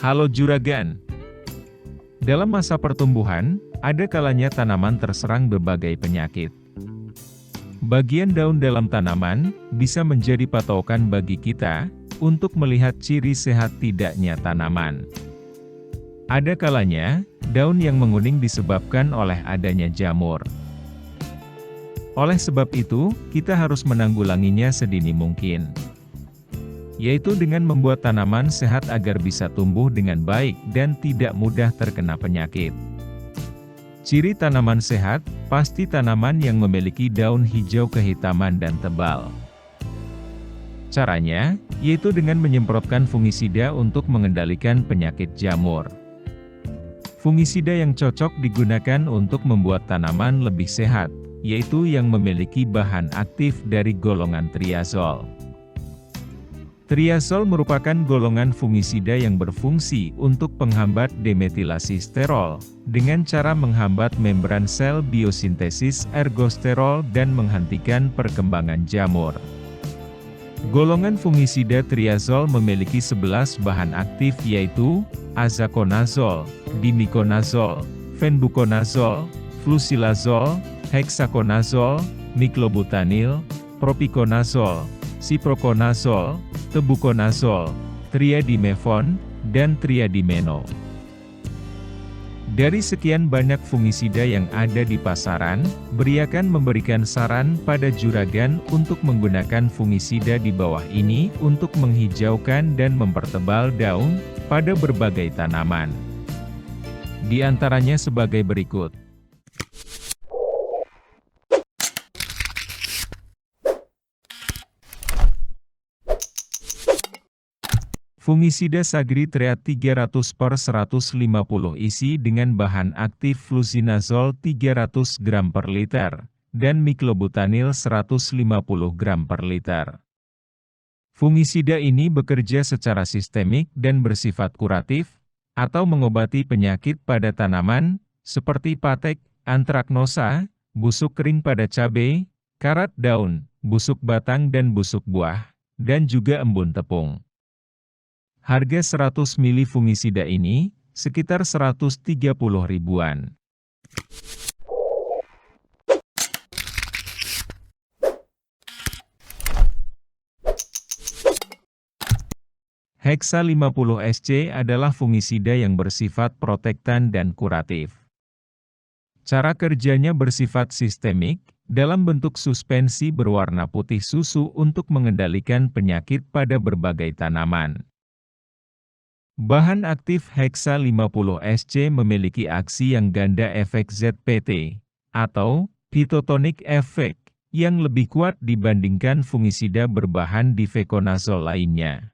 Halo juragan. Dalam masa pertumbuhan, ada kalanya tanaman terserang berbagai penyakit. Bagian daun dalam tanaman bisa menjadi patokan bagi kita untuk melihat ciri sehat tidaknya tanaman. Ada kalanya, daun yang menguning disebabkan oleh adanya jamur. Oleh sebab itu, kita harus menanggulanginya sedini mungkin, yaitu dengan membuat tanaman sehat agar bisa tumbuh dengan baik dan tidak mudah terkena penyakit. Ciri tanaman sehat, pasti tanaman yang memiliki daun hijau kehitaman dan tebal. Caranya, yaitu dengan menyemprotkan fungisida untuk mengendalikan penyakit jamur. Fungisida yang cocok digunakan untuk membuat tanaman lebih sehat, yaitu yang memiliki bahan aktif dari golongan triazol. Triazol merupakan golongan fungisida yang berfungsi untuk penghambat demetilasi sterol, dengan cara menghambat membran sel biosintesis ergosterol dan menghentikan perkembangan jamur. Golongan fungisida triazol memiliki 11 bahan aktif yaitu azaconazol, dimiconazol, fenbuconazol, flucilazol, hexaconazol, miclobutanil, propiconazol, ciproconazol, tebuconazol, triadimefon, dan triadimeno. Dari sekian banyak fungisida yang ada di pasaran, Beriakan memberikan saran pada juragan untuk menggunakan fungisida di bawah ini untuk menghijaukan dan mempertebal daun pada berbagai tanaman. Di antaranya sebagai berikut. Fungisida Sagri-Treat 300/150 isi dengan bahan aktif fluzinazol 300 gram per liter, dan miclobutanil 150 gram per liter. Fungisida ini bekerja secara sistemik dan bersifat kuratif, atau mengobati penyakit pada tanaman, seperti patek, antraknosa, busuk kering pada cabai, karat daun, busuk batang dan busuk buah, dan juga embun tepung. Harga 100 ml fungisida ini, sekitar 130 ribuan. Hexa 50 SC adalah fungisida yang bersifat protektan dan kuratif. Cara kerjanya bersifat sistemik, dalam bentuk suspensi berwarna putih susu untuk mengendalikan penyakit pada berbagai tanaman. Bahan aktif Hexa 50 SC memiliki aksi yang ganda efek ZPT, atau phytotoxic effect, yang lebih kuat dibandingkan fungisida berbahan difeconazol lainnya.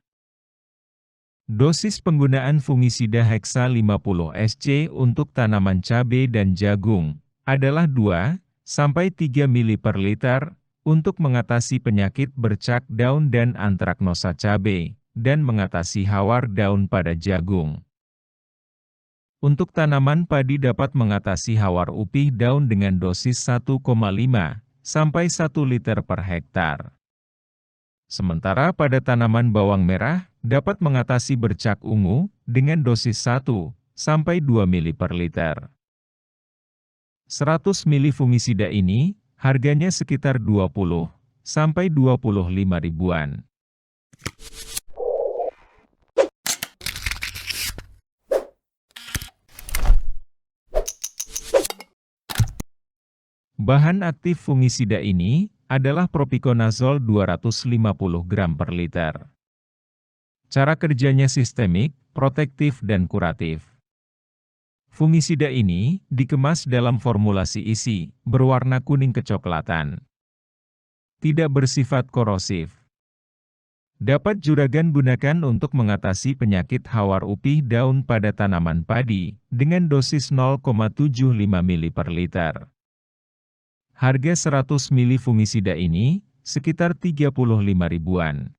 Dosis penggunaan fungisida Hexa 50 SC untuk tanaman cabai dan jagung adalah 2-3 ml per liter untuk mengatasi penyakit bercak daun dan antraknosa cabai, dan mengatasi hawar daun pada jagung. Untuk tanaman padi dapat mengatasi hawar upih daun dengan dosis 1,5-1 liter per hektar. Sementara pada tanaman bawang merah, dapat mengatasi bercak ungu dengan dosis 1-2 ml per liter. 100 ml fungisida ini, harganya sekitar 20-25 ribuan. Bahan aktif fungisida ini adalah propiconazol 250 gram per liter. Cara kerjanya sistemik, protektif dan kuratif. Fungisida ini dikemas dalam formulasi isi, berwarna kuning kecoklatan. Tidak bersifat korosif. Dapat juragan gunakan untuk mengatasi penyakit hawar upih daun pada tanaman padi, dengan dosis 0,75 ml per liter. Harga 100 ml fungisida ini, sekitar 35 ribuan.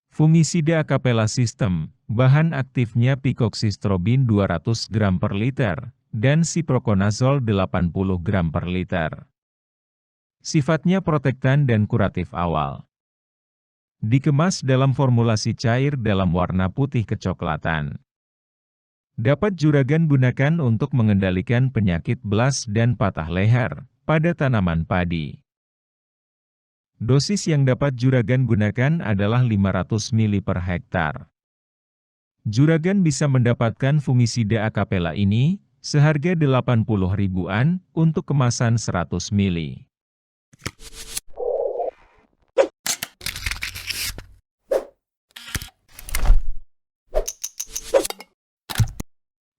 Fungisida Acapella System, bahan aktifnya picoxystrobin 200 gram per liter, dan ciproconazol 80 gram per liter. Sifatnya protektan dan kuratif awal. Dikemas dalam formulasi cair dalam warna putih kecoklatan. Dapat juragan gunakan untuk mengendalikan penyakit belas dan patah leher pada tanaman padi. Dosis yang dapat juragan gunakan adalah 500 ml per hektar. Juragan bisa mendapatkan fungisida Acapella ini seharga 80 ribuan untuk kemasan 100 ml.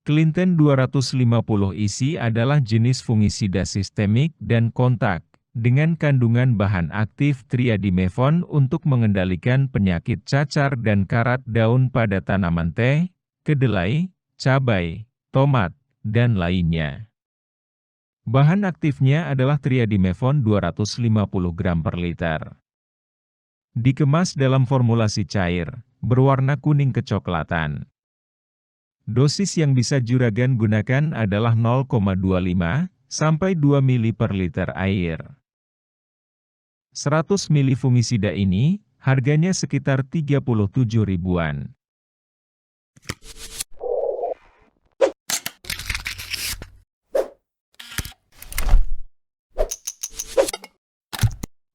Clinton 250 isi adalah jenis fungisida sistemik dan kontak, dengan kandungan bahan aktif triadimefon untuk mengendalikan penyakit cacar dan karat daun pada tanaman teh, kedelai, cabai, tomat, dan lainnya. Bahan aktifnya adalah triadimefon 250 gram per liter. Dikemas dalam formulasi cair, berwarna kuning kecoklatan. Dosis yang bisa juragan gunakan adalah 0,25 sampai 2 ml per liter air. 100 ml fungisida ini harganya sekitar 37 ribuan.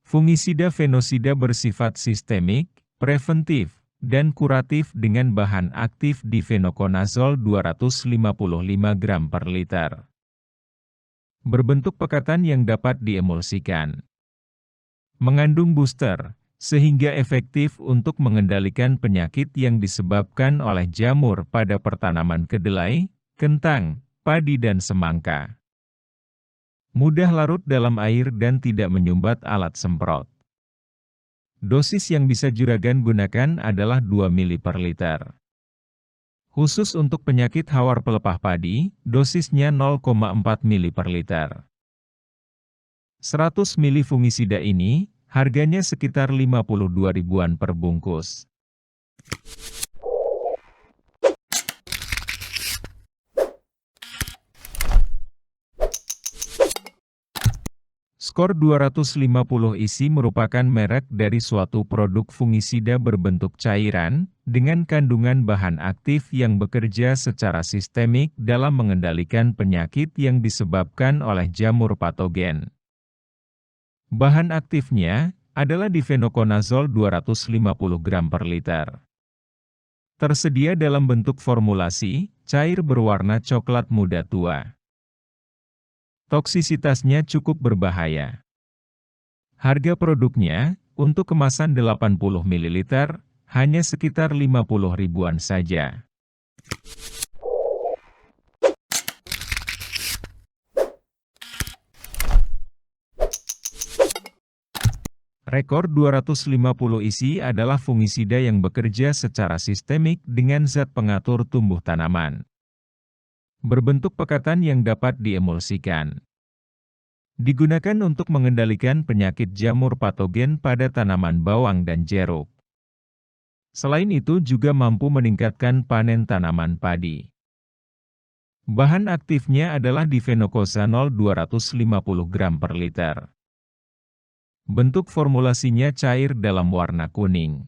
Fungisida fenosida bersifat sistemik, preventif, dan kuratif dengan bahan aktif difenokonazol 255 gram per liter. Berbentuk pekatan yang dapat diemulsikan. Mengandung booster, sehingga efektif untuk mengendalikan penyakit yang disebabkan oleh jamur pada pertanaman kedelai, kentang, padi dan semangka. Mudah larut dalam air dan tidak menyumbat alat semprot. Dosis yang bisa juragan gunakan adalah 2 ml per liter. Khusus untuk penyakit hawar pelepah padi, dosisnya 0,4 ml per liter. 100 ml fungisida ini, harganya sekitar 52 ribuan per bungkus. Skor 250 isi merupakan merek dari suatu produk fungisida berbentuk cairan, dengan kandungan bahan aktif yang bekerja secara sistemik dalam mengendalikan penyakit yang disebabkan oleh jamur patogen. Bahan aktifnya adalah difenokonazol 250 gram per liter. Tersedia dalam bentuk formulasi, cair berwarna coklat muda tua. Toksisitasnya cukup berbahaya. Harga produknya, untuk kemasan 80 ml, hanya sekitar 50 ribuan saja. Rekor 250 isi adalah fungisida yang bekerja secara sistemik dengan zat pengatur tumbuh tanaman. Berbentuk pekatan yang dapat diemulsikan. Digunakan untuk mengendalikan penyakit jamur patogen pada tanaman bawang dan jeruk. Selain itu juga mampu meningkatkan panen tanaman padi. Bahan aktifnya adalah difenokosanol 250 gram per liter. Bentuk formulasinya cair dalam warna kuning.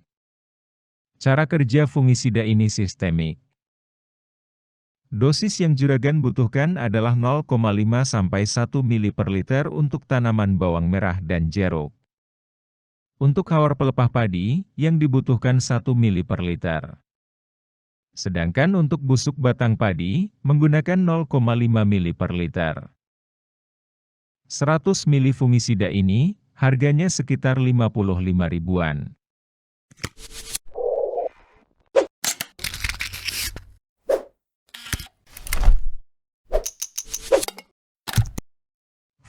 Cara kerja fungisida ini sistemik. Dosis yang juragan butuhkan adalah 0,5 sampai 1 ml per liter untuk tanaman bawang merah dan jeruk. Untuk hawar pelepah padi, yang dibutuhkan 1 ml per liter. Sedangkan untuk busuk batang padi, menggunakan 0,5 ml per liter. 100 ml fungisida ini, harganya sekitar 55 ribuan.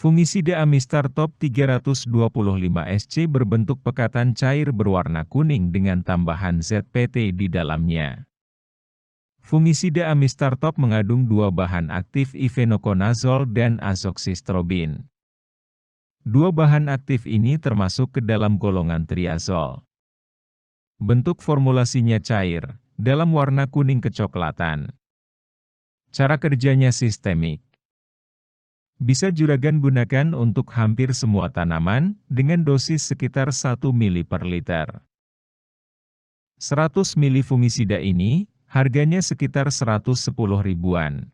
Fungisida Amistar Top 325 SC berbentuk pekatan cair berwarna kuning dengan tambahan ZPT di dalamnya. Fungisida Amistar Top mengandung dua bahan aktif ifenokonazol dan azoxystrobin. Dua bahan aktif ini termasuk ke dalam golongan triazol. Bentuk formulasinya cair, dalam warna kuning kecoklatan. Cara kerjanya sistemik. Bisa juragan gunakan untuk hampir semua tanaman, dengan dosis sekitar 1 mili per liter. 100 mili fungisida ini, harganya sekitar 110 ribuan.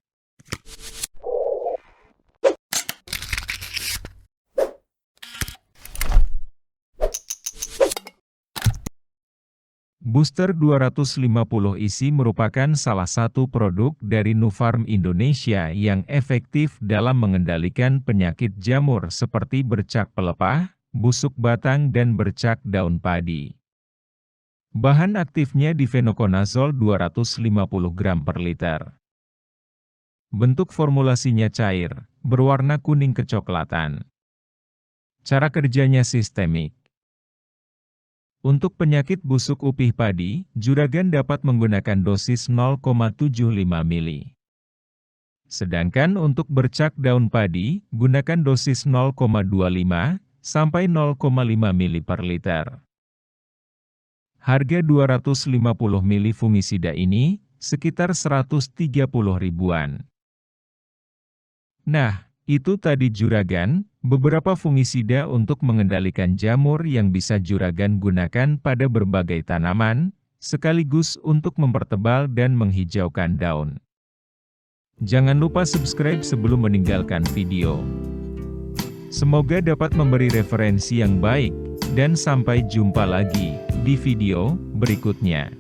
Booster 250 isi merupakan salah satu produk dari Nufarm Indonesia yang efektif dalam mengendalikan penyakit jamur seperti bercak pelepah, busuk batang dan bercak daun padi. Bahan aktifnya difenokonazol 250 gram per liter. Bentuk formulasinya cair, berwarna kuning kecoklatan. Cara kerjanya sistemik. Untuk penyakit busuk upih padi, juragan dapat menggunakan dosis 0,75 mili. Sedangkan untuk bercak daun padi, gunakan dosis 0,25 sampai 0,5 mili per liter. Harga 250 mili fungisida ini, sekitar 130 ribuan. Nah, itu tadi juragan, beberapa fungisida untuk mengendalikan jamur yang bisa juragan gunakan pada berbagai tanaman, sekaligus untuk mempertebal dan menghijaukan daun. Jangan lupa subscribe sebelum meninggalkan video. Semoga dapat memberi referensi yang baik, dan sampai jumpa lagi di video berikutnya.